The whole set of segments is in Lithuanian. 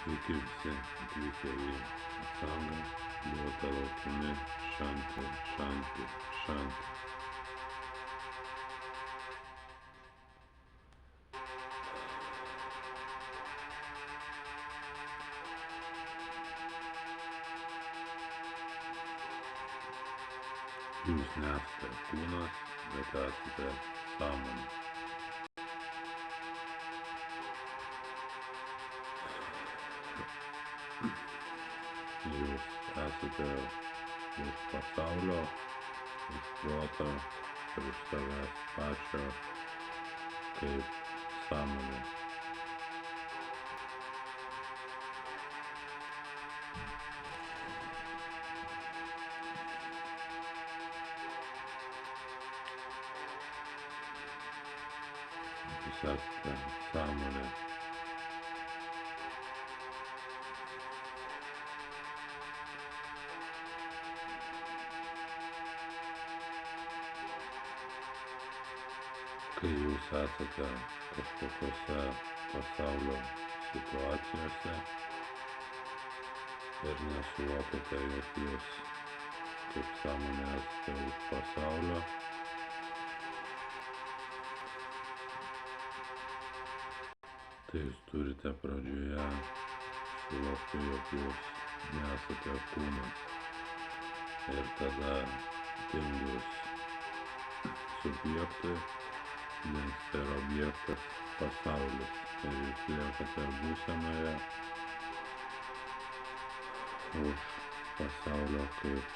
Sveiki visi atvykę į Asangą, buvote laukiami šanti, šanti, šanti. Jūs nesate kūnas, bet esate sąmonė. Jūs esate už pasaulio, už proto ir už savęs pačio kaip sąmonė. Jūs esate sąmonė. Kai jūs esate kažkokiose pasaulio situacijose ir nesuvokiate, jog jūs kaip sąmonė esate už pasaulio, tai jūs turite pradžioje suvokti, jog jūs nesate kūnas, ir tada dingus subjektui dingsta ir objektas pasaulis, ir jūs liekate būsenoje už pasaulio kaip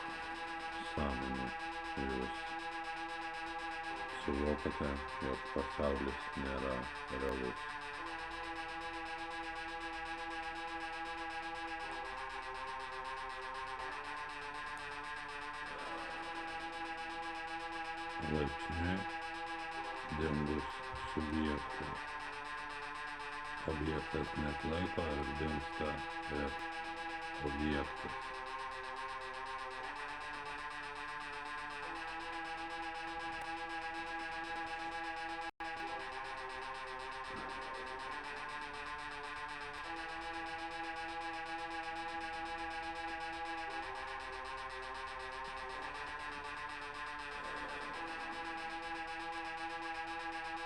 sąmonė. Jūs suvokiate, jog pasaulis nėra realus. Laipsniui dingus subjektui. Objektas neatlaiko ir dingsta ir objektas.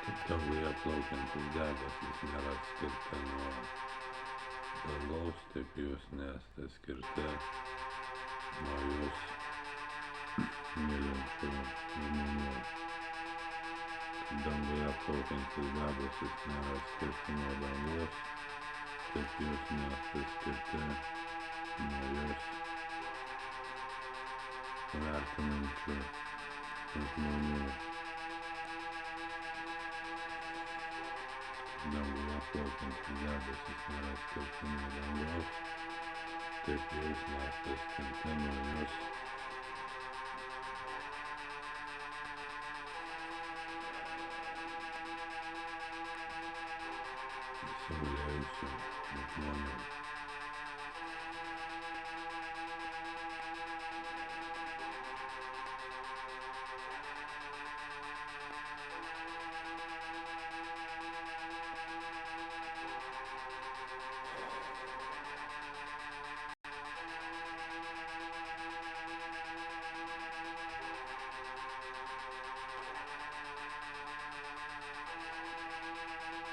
Kaip danguje plaukiantys debesys nėra atskirti nuo dangaus, taip jūs nesate skirti nuo jūs mylinčių žmonių. Kaip danguje plaukiantys debesys nėra atskirti nuo dangaus, taip jūs nesate skirti nuo jūs vertinančių žmonių. Danguje plaukiantys debesys nėra atskirti nuo dangaus, taip jūs nesate skirti nuo jūs įsimylėjusių žmonių.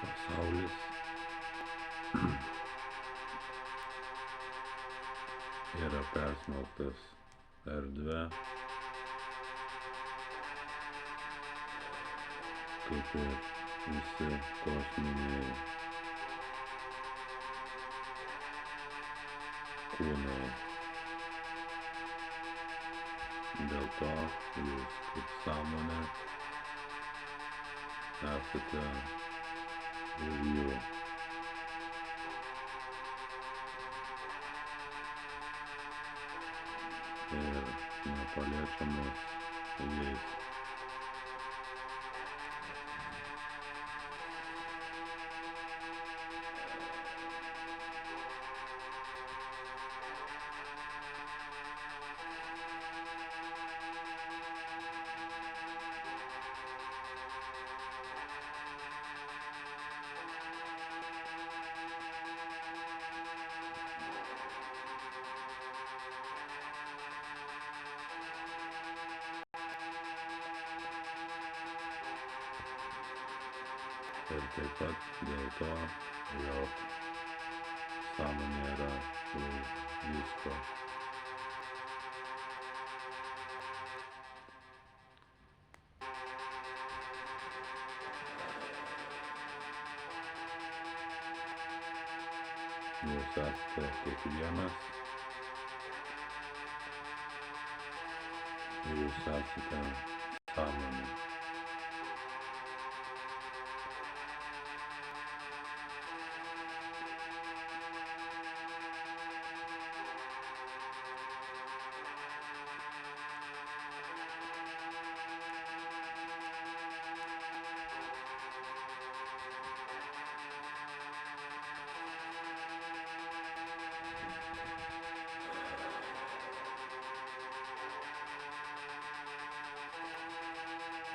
Pasaulis yra persmelktas erdve, kaip ir visi kosminiai kūnai. Dėl to jūs kaip sąmonė esate už jų. Ir nepaliečiamas jais. Ir taip pat dėl to, jog sąmonė yra už visko. Jūs esate kiekvienas, jūs esate sąmonė.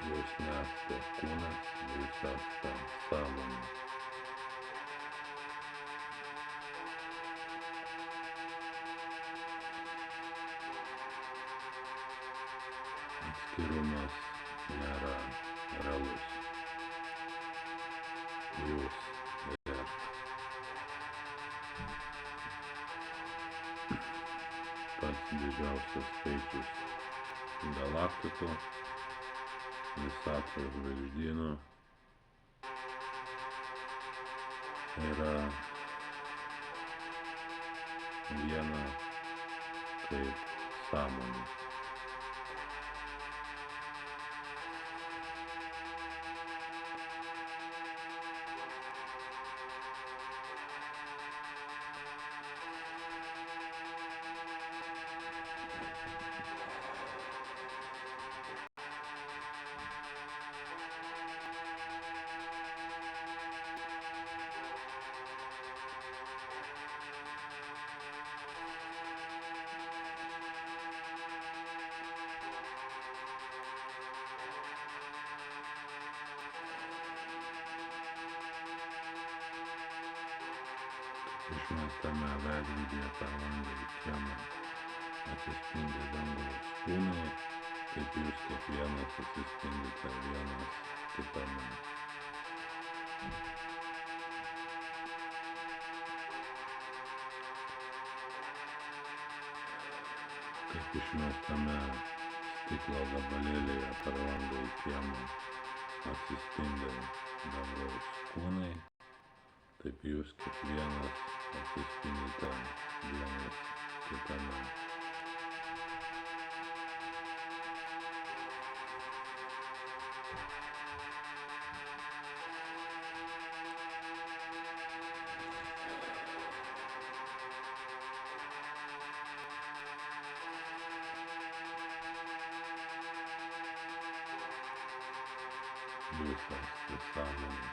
Jūs nesate kūnas, jūs esate sąmonė. Atskirumas nėra realus. Jūs ir pats didžiausias skaičius galaktikų, visatos žvaigždynų yra viena kaip sąmonė. Išmestame veidrodyje per langą į kiemą atsispindi dangaus kūnai, kaip jūs kiekvienas atsispindite vienas kitame. Kaip išmestame stiklo gabalėlyje per langą į kiemą atsispindi dangaus kūnai, taip jūs kiekvienas atsispindite vienas kitame. Jūs esate sąmonė.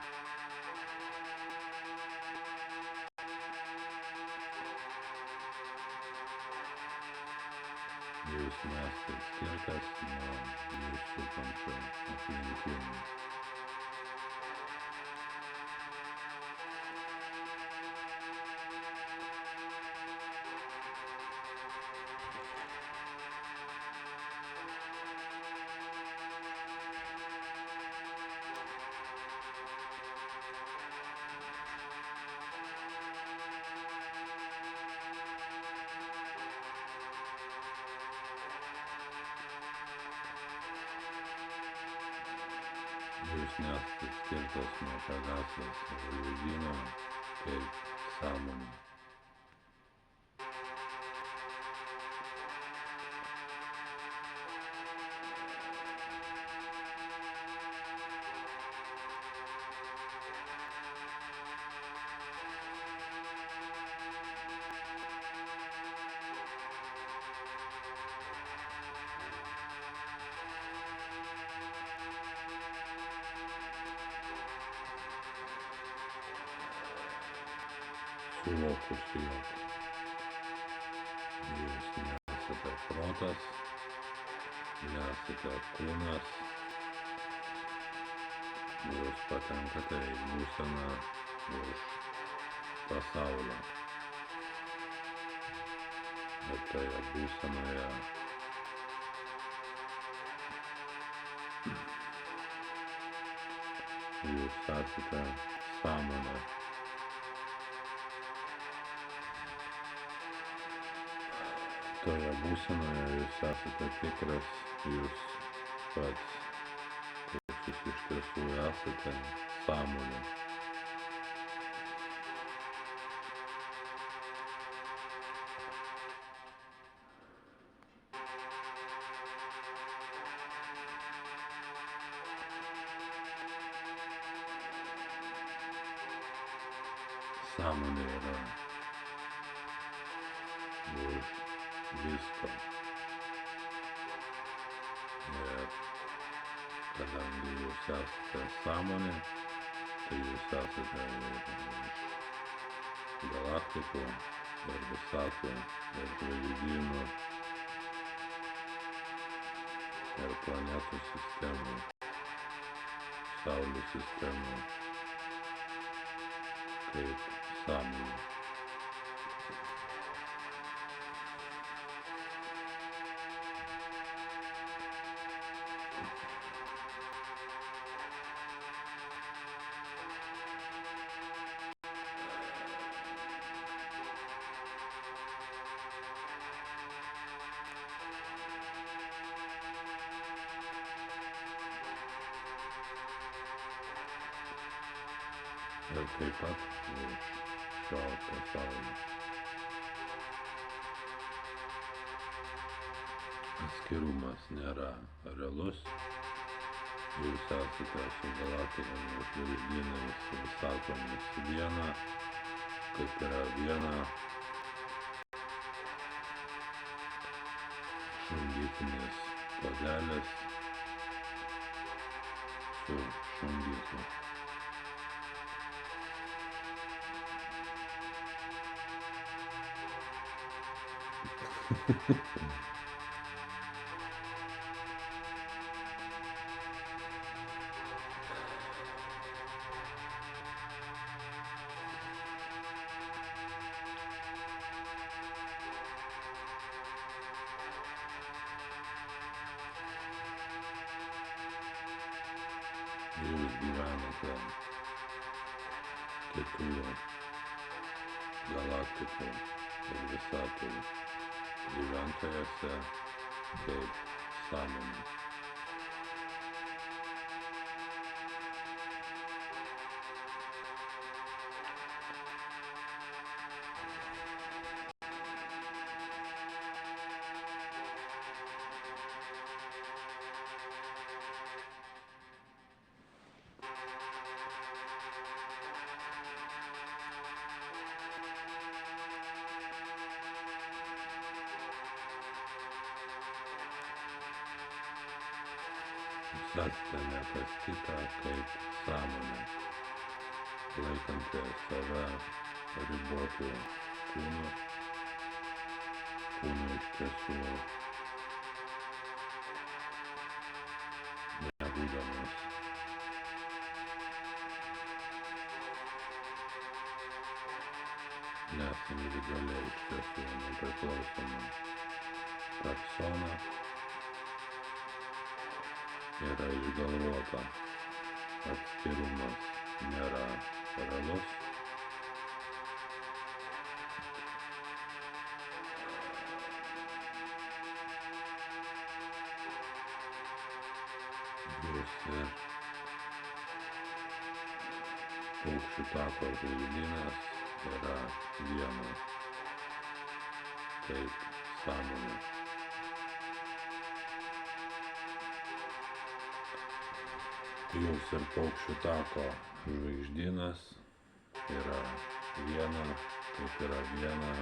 Jūs nesate skirtas nuo jūs supančio aplinkinių. Jūs nesate skirtas nuo Pegasos žvaigždyno kaip sąmonė. Suvokusi, jog jūs nesate protas, nesate kūnas, jūs patenkate į būseną už pasaulio. Ir toje būsenoje Jūs esate sąmonė. Toje būsenoje jūs esate tikras, jūs pats, koks jūs iš tiesų esate, sąmonė. Sąmonė yra už visko. Ir kadangi jūs esate sąmonė, tai jūs esate ir iš galaktikų, ir visatų, ir žvaigždynų, ir planetų sistemų, saulių sistemų, kaip sąmonė. Ir taip pat už šio pasaulio. Atskirumas nėra realus. Jūs esate su galaktikomis, žvaigždynais, visatomis viena, kaip yra viena šundytinis puodelis su šundytu. Jūs gyvenate kitų galaktikų ir visatų gyventojose kaip sąmonė. Jūs esate ne kas kita kaip sąmonė, laikanti save ribotų kūnų, iš tiesų nebūdamas nes individualiai iš tiesų nepriklausoma persona yra išgalvota, atskirumas nėra realus. Jūs ir paukščių tako žvaigždynas yra viena, kaip sąmonė. Jūs ir paukščių tako žvaigždynas yra viena, kaip yra viena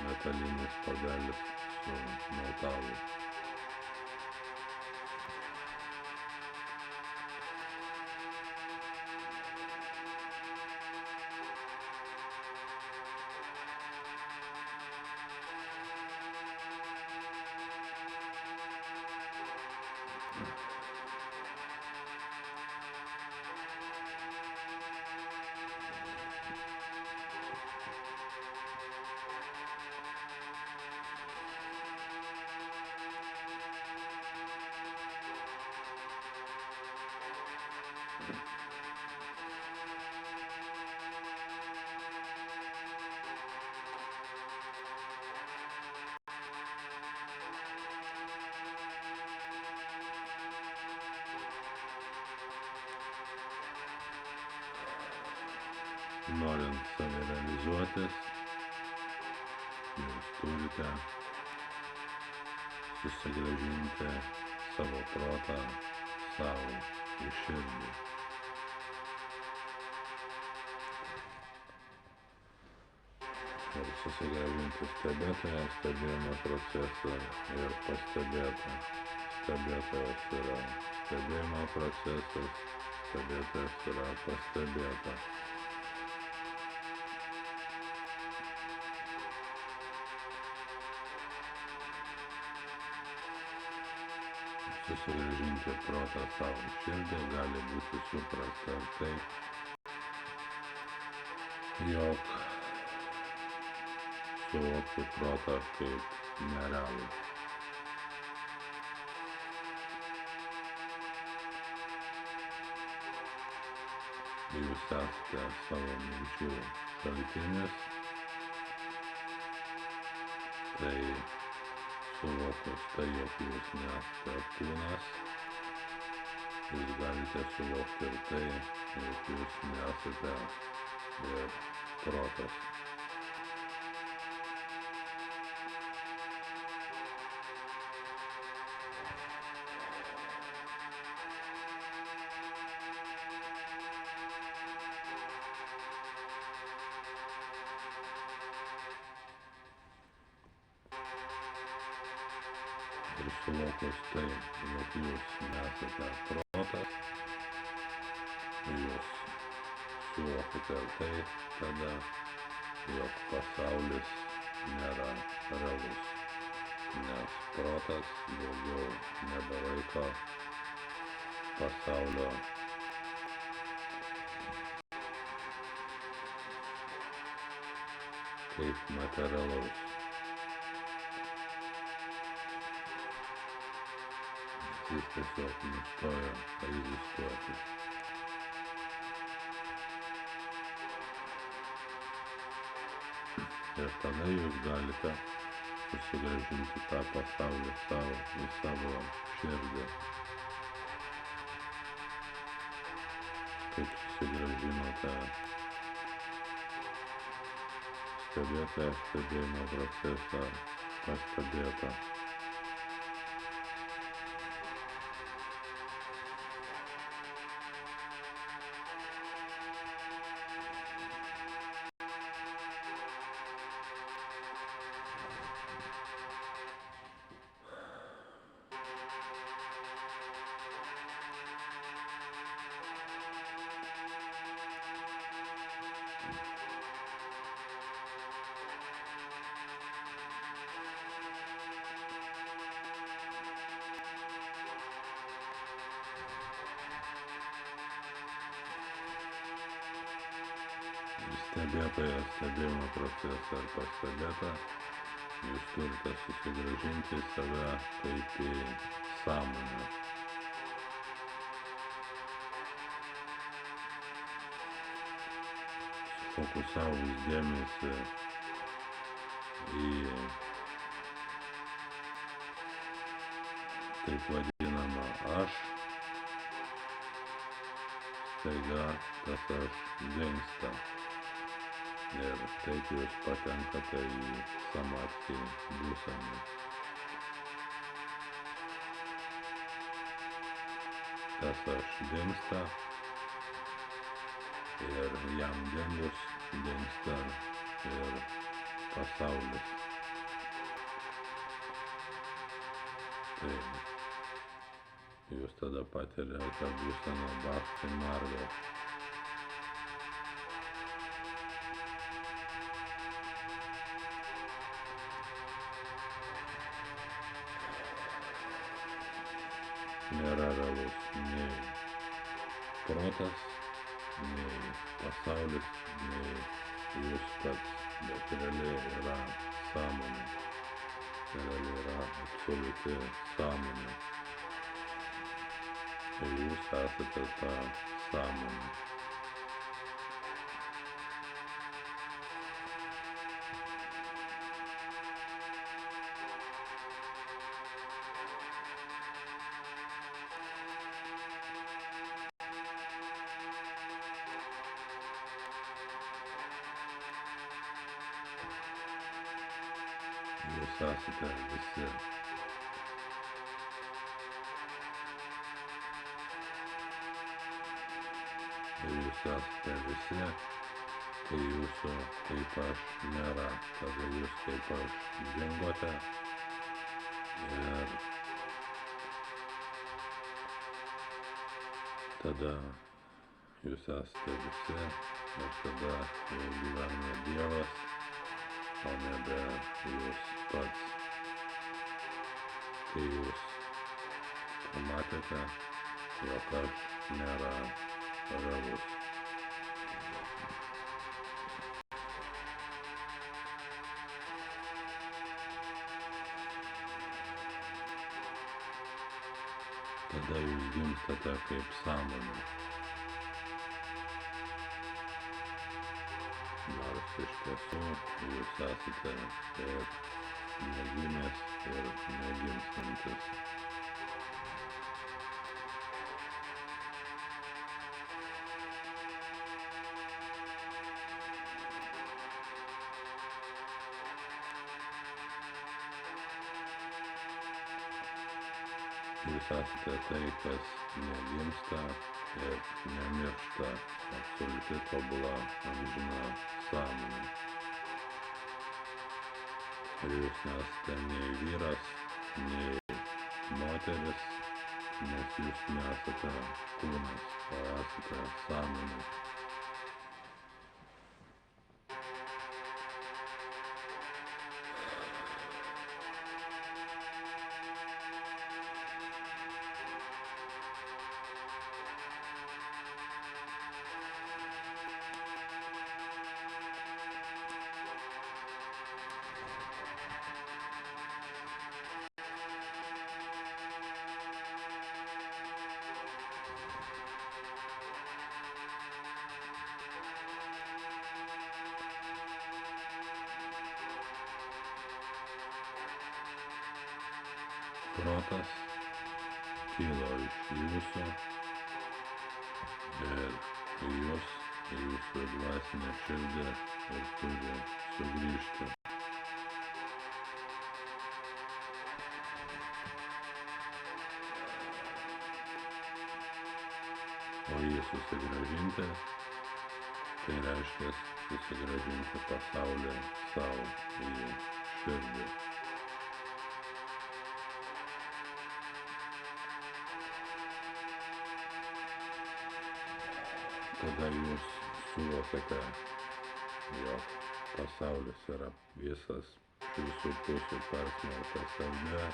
metalinis puodelis su metalu. Norint save realizuotis, jūs turite susigrąžinti savo protą savo į širdį. Ir susigrąžinti stebėtoją, stebėjimo procesą ir pastebėtą. Stebėtojas yra stebėjimo procesas, stebėtojas yra pastebėta. Susigrąžinti protą savo širdį gali būti suprasta taip, jog suvokti protą kaip nerealų. Jūs esate savo minčių šaltinis, tai suvokus tai, jog jūs nesate kūnas, jūs galite suvokti ir tai, jog jūs nesate ir protas. Ir suvokus tai, jog jūs nesate protas, jūs suvokite tai tada, jog pasaulis nėra realus, nes protas daugiau nebelaiko pasaulio kaip materialaus. Jis tiesiog nustojo egzistuoti. Ir tada jūs galite susigrąžinti tą pasaulį į savo širdį. Kaip susigrąžinote stebėtoją, stebėjimo procesą, pastebėtą. Stebėtojas, stebėjimo procesą ar pastebėtą, jūs turite susigrąžinti save kaip į sąmonę. Sufokusavus dėmesį į taip vadinamą aš, staiga tas aš dingsta. Ir taip jūs patenkate į samadhi būseną. Tas aš dingsta ir jam dingus dingsta ir pasaulis. Tai jūs tada patiriate būseną bhakti margą. Nėra realus nei protas, nei pasaulis, nei jūs pats, bet realiai yra sąmonė. Realiai yra absoliuti sąmonė. Ir jūs esate ta sąmonė. jūs esate visi. Ir jūs esate visi, kai jūsų kaip aš nėra. Tada jūs kaip aš dingote ir tada jūs esate visi ir tada jau gyvena Dievas, o nebe jūs pats. Kai jūs pamatėte, jog aš nėra realus. Tada jūs gimstate kaip sąmonė. Nors iš tiesų jūs esate ir negimęs ir negimstantis. Jūs esate tai, kas negimsta ir nemiršta, absoliuti tobula amžina sąmonė. Ir jūs nesate nei vyras, nei moteris, nes jūs nesate kūnas, o esate sąmonė. Protas kilo iš jūsų ir jūs, jūsų dvasinė širdį ir turi sugrįžti. O jį susigrąžinti, tai reiškia susigrąžinti pasaulį savo į širdį. Tada jūs suvokiate, jog pasaulis yra visas visų pusių persmelktas erdvė.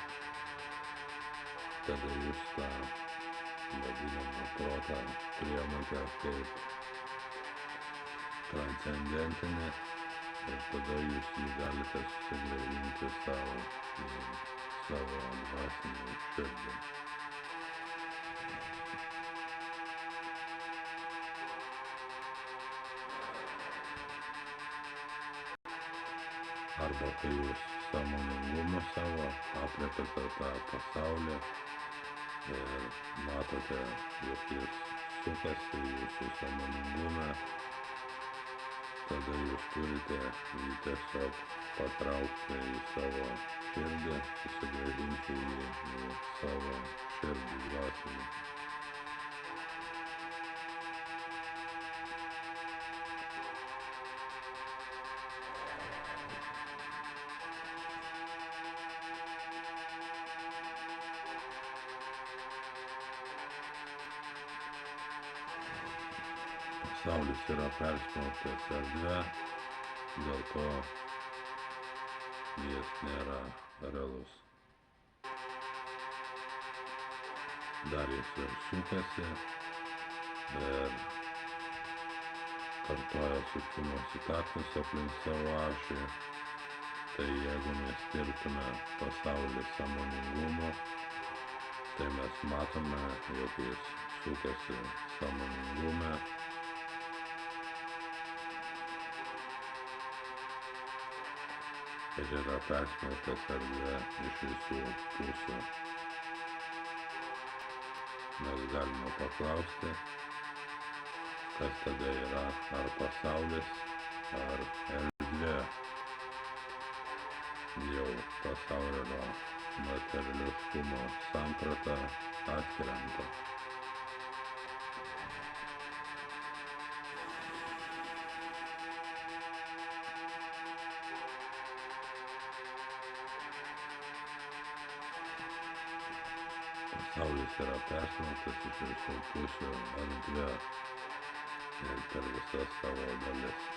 Tada jūs tą vadinamą protą priimate kaip transcendentinį ir tada jūs jį galite susigrąžinti savo dvasinį širdį. Arba kai jūs sąmoningumu savo aprėpiate tą pasaulį ir matote, jog jis sukasi jūsų sąmoningume, tada jūs turite jį tiesiog patraukti į savo širdį, susigrąžinti jį į savo širdį dvasinį. Pasaulis yra persmelktas erdvė, dėl to jis nėra realus. Dar jis ir sukasi ir kartoja sukimosi taktus aplink savo ašį. Tai jeigu mes tirtume pasaulį sąmoningumu, tai mes matome, jog jis sukasi sąmoningume. Ir yra persmelktas erdvė iš visų pusių. Mes galime paklausti, kas tada yra, ar pasaulis, ar erdvė. Jau pasaulio materiališkumo samprata atkrenta. Pasaulis yra persmelktas iš visų pusių erdve ir per visas savo dalis.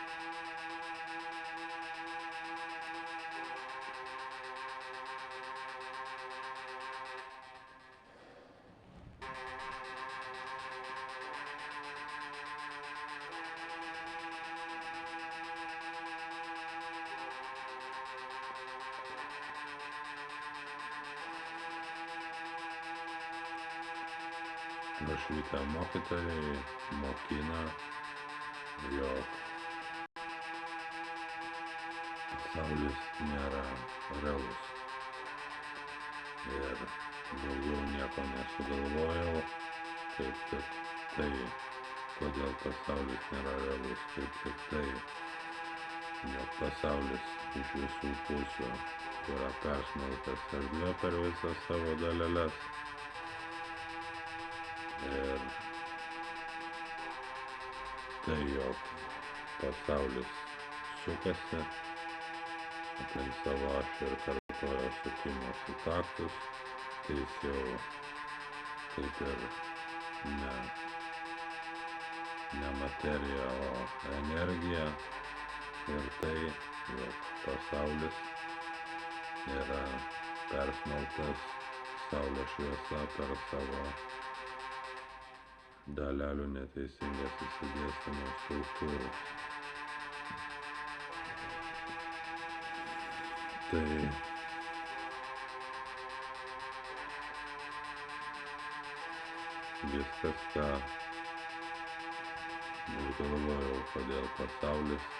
Nušvitę mokytojai mokina, jog pasaulis nėra realus. Ir daugiau nieko nesugalvojau, kaip tik tai, kodėl pasaulis nėra realus, kaip tik tai, jog pasaulis iš visų pusių yra persmelktas erdve per visas savo daleles. Ir tai, jog pasaulis sukasi aplink savo ašį ir kartoja sukimosi taktus, tai jis jau kaip ir ne materija, o energija. Ir tai, jog pasaulis yra persmelktas saulės šviesa per savo dalelių neteisingas išsidėstymo struktūros. Tai viskas, ką galvojau, kodėl pasaulis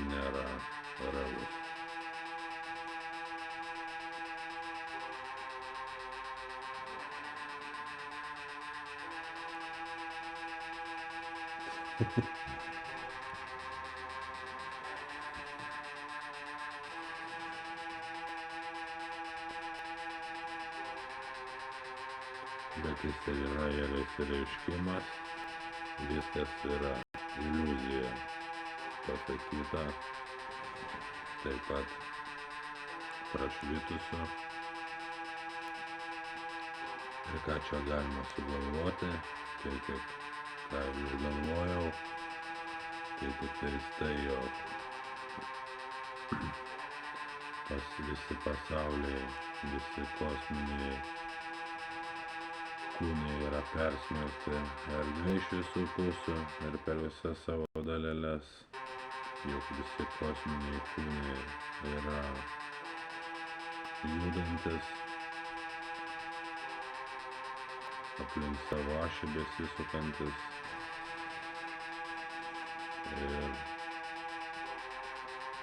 nėra realus. Bet jis yra ir išsireiškimas, viskas yra iliuzija pasakyta, taip pat prašvitusiu. Ir ką čia galima sugalvoti, tai tik ką išgalvojau, tai tik tai, jog visi pasauliai, visi kosminiai kūnai yra persmelkti erdvė iš visų pusių ir per visas savo daleles, jog visi kosminiai kūnai yra judantis aplink savo ašį besisukantis. Ir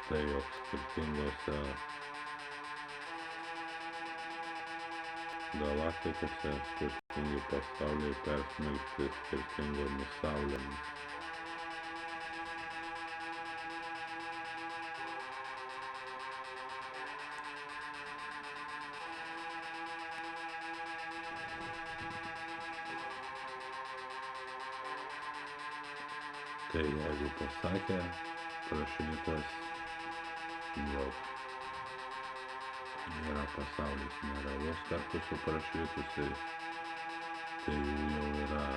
tai, jog skirtingose galaktikose skirtingi pasauliai persmelkti skirtingomis saulėmis. Tai jeigu pasakė prašytas, jog yra pasaulis nerealus kartu su prašytusiais, tai jau yra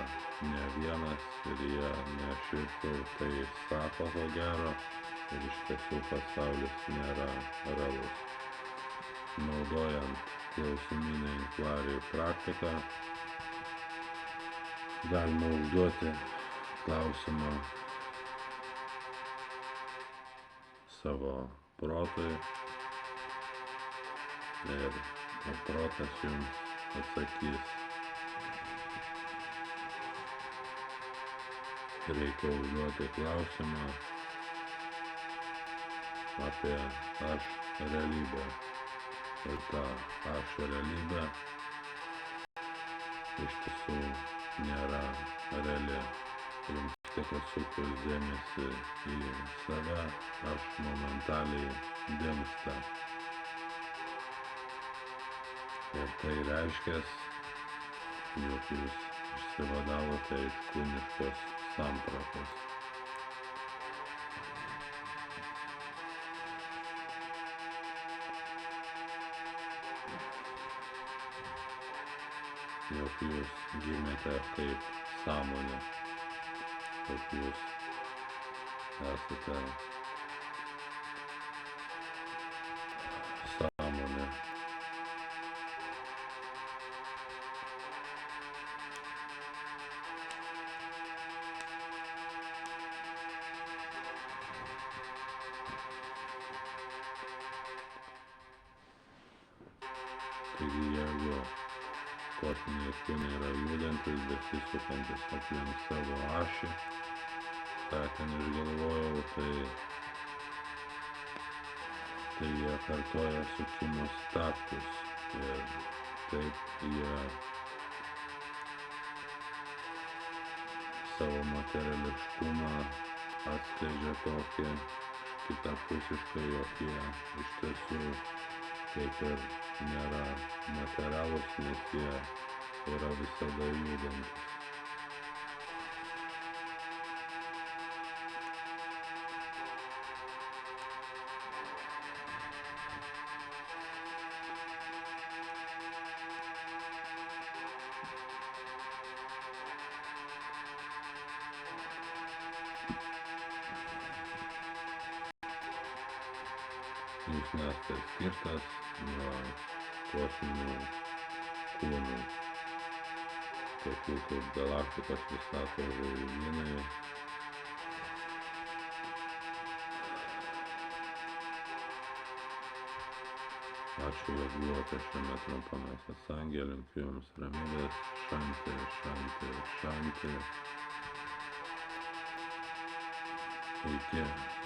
ne vienas ir jie ne šiaip sau tai sako ko gero, ir iš tiesų pasaulis nėra realus. Naudojant klausiminę inquiry praktiką galima užduoti klausimą savo protui ir protas jums atsakys. Reikia užduoti klausimą apie aš realybę. Ir ta aš realybė iš tiesų nėra reali. Jums tik atsukus dėmesį į save, aš momentaliai dingsta. Ir tai reiškia, jog jūs išsivadavote iš kūniškos sampratos. Jog jūs gimėte kaip sąmonė, kad jūs esate sąmonė. Taigi jeigu kosminiai kūnai yra judantis, besisukantis aplink savo ašį, ką ten išgalvojau, tai jie kartoja sukimus taktus ir taip jie savo materiališkumą atskleidžia tokį kitapusiškai, jog jie iš tiesų kaip ir nėra materialūs, nes jie yra visada judantys. Jūs nesate skirtas nuo kosminių kūnų, tokių kaip galaktikos, visatos žvaigždynai. Ačiū, jog buvote šiame trumpame satsange, linkiu jums ramybės, šanti, šanti, šanti. Iki.